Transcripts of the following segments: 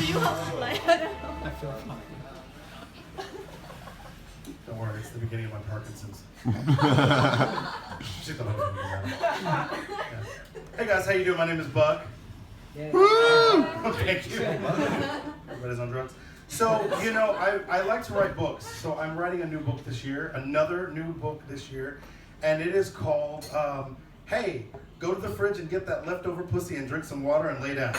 you have like? I feel fine. Don't worry, it's the beginning of my Parkinson's. She thought I was gonna do that. Yeah. Hey guys, how you doing? My name is Buck. Thank you. Everybody's on drugs. So, you know, I like to write books. So I'm writing a new book this year, another new book this year, and it is called, Hey, go to the fridge and get that leftover pussy and drink some water and lay down.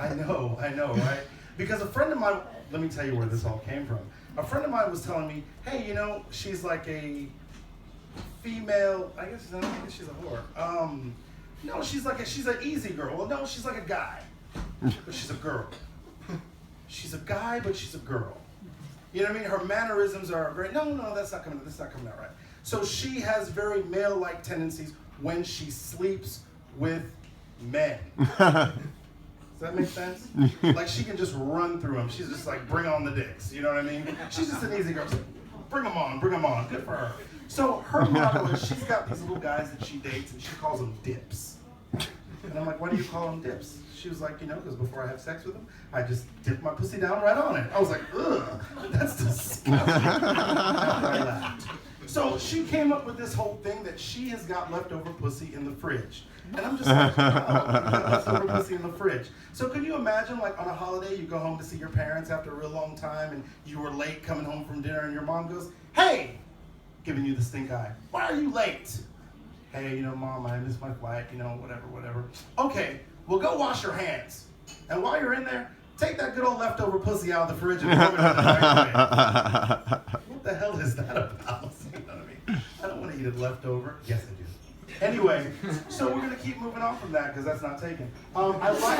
I know, right? Because a friend of mine, let me tell you where this all came from. A friend of mine was telling me, hey, you know, she's like a female, I guess she's a whore. No, she's an easy girl. Well, no, she's like a guy, but she's a girl. She's a guy, but she's a girl. You know what I mean? Her mannerisms are great. No, that's not coming out right. So she has very male-like tendencies when she sleeps with men. Does that make sense? Like she can just run through them. She's just like, bring on the dicks. You know what I mean? She's just an easy girl. She's like, bring them on. Good for her. So her model is she's got these little guys that she dates and she calls them dips. And I'm like, why do you call them dips? She was like, you know, because before I have sex with them, I just dip my pussy down right on it. I was like, ugh, that's disgusting. I laughed. So she came up with this whole thing that she has got leftover pussy in the fridge. And I'm just like, oh, leftover pussy in the fridge. So can you imagine, like, on a holiday, you go home to see your parents after a real long time, and you were late coming home from dinner, and your mom goes, hey, giving you the stink eye, why are you late? Hey, you know, Mom, I missed my flight, you know, whatever. Okay, well, go wash your hands. And while you're in there, take that good old leftover pussy out of the fridge and throw it in the microwave. What the hell is that about? You know what I mean? I don't want to eat it leftover. Yes, I do. Anyway, so we're going to keep moving on from that because that's not taken. I like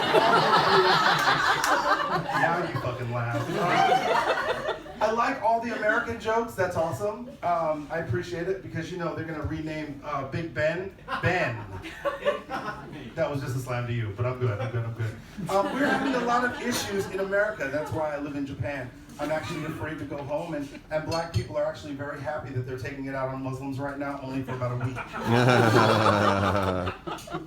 now you fucking laugh. I like all the American jokes. That's awesome. I appreciate it because, you know, they're going to rename Big Ben, Ben. That was just a slam to you, but I'm good. We're having a lot of issues in America. That's why I live in Japan. I'm actually afraid to go home, and black people are actually very happy that they're taking it out on Muslims right now, only for about a week.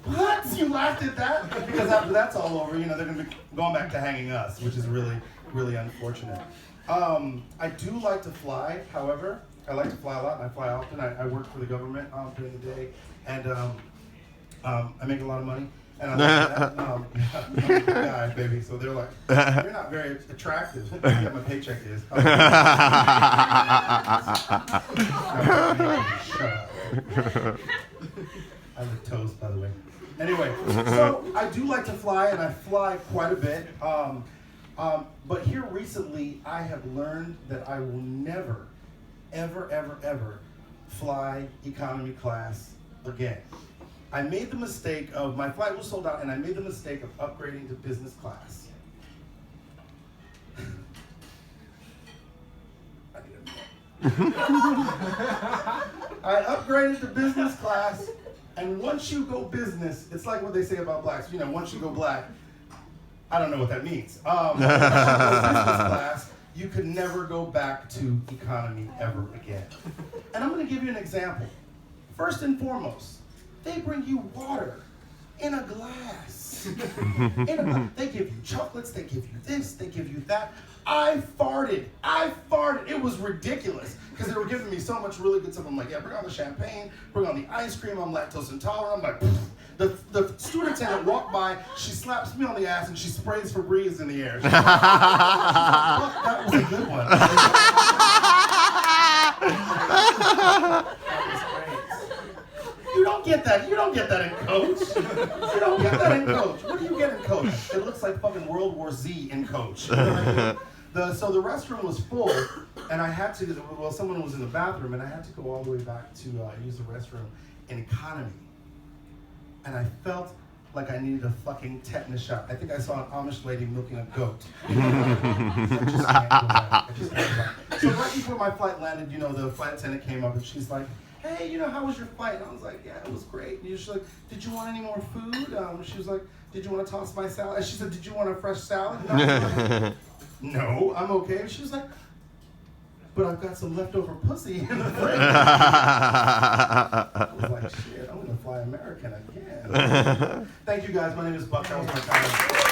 What? You laughed at that? Because after that's all over, you know, they're going to be going back to hanging us, which is really, really unfortunate. I do like to fly, however. I like to fly a lot, and I fly often. I work for the government during the day, and I make a lot of money. And I like that. I'm a good guy, baby. So they're like, you're not very attractive. Yeah, my paycheck is. Shut up. I live toast, by the way. Anyway, so I do like to fly, and I fly quite a bit. But here recently, I have learned that I will never, ever fly economy class again. I made the mistake of, my flight was sold out, and I made the mistake of upgrading to business class. I upgraded to business class, and once you go business, it's like what they say about blacks, you know, once you go black, I don't know what that means. Once you go business class, you could never go back to economy ever again. And I'm gonna give you an example. First and foremost, they bring you water in a glass. They give you chocolates, they give you this, they give you that. I farted. It was ridiculous because they were giving me so much really good stuff. I'm like, yeah, bring on the champagne, bring on the ice cream. I'm lactose intolerant. I'm like, the student attendant walked by, she slaps me on the ass and she sprays Febreze in the air. She's like, that was a good one. That was great. You don't get that. You don't get that in Coach. You don't get that in Coach. What do you get in Coach? It looks like fucking World War Z in Coach. You know what I mean? So the restroom was full, and I had to, well, someone was in the bathroom, and I had to go all the way back to use the restroom in economy. And I felt like I needed a fucking tetanus shot. I think I saw an Amish lady milking a goat. I just can't go back. So right before my flight landed, you know, the flight attendant came up, and she's like, hey, you know, how was your flight? And I was like, yeah, it was great. And she's like, did you want any more food? She was like, did you want to toss my salad? And she said, did you want a fresh salad? And I was like, no, I'm okay. She was like, but I've got some leftover pussy in the fridge. I was like, shit, I'm going to fly American again. Thank you, guys. My name is Buck. That was my time.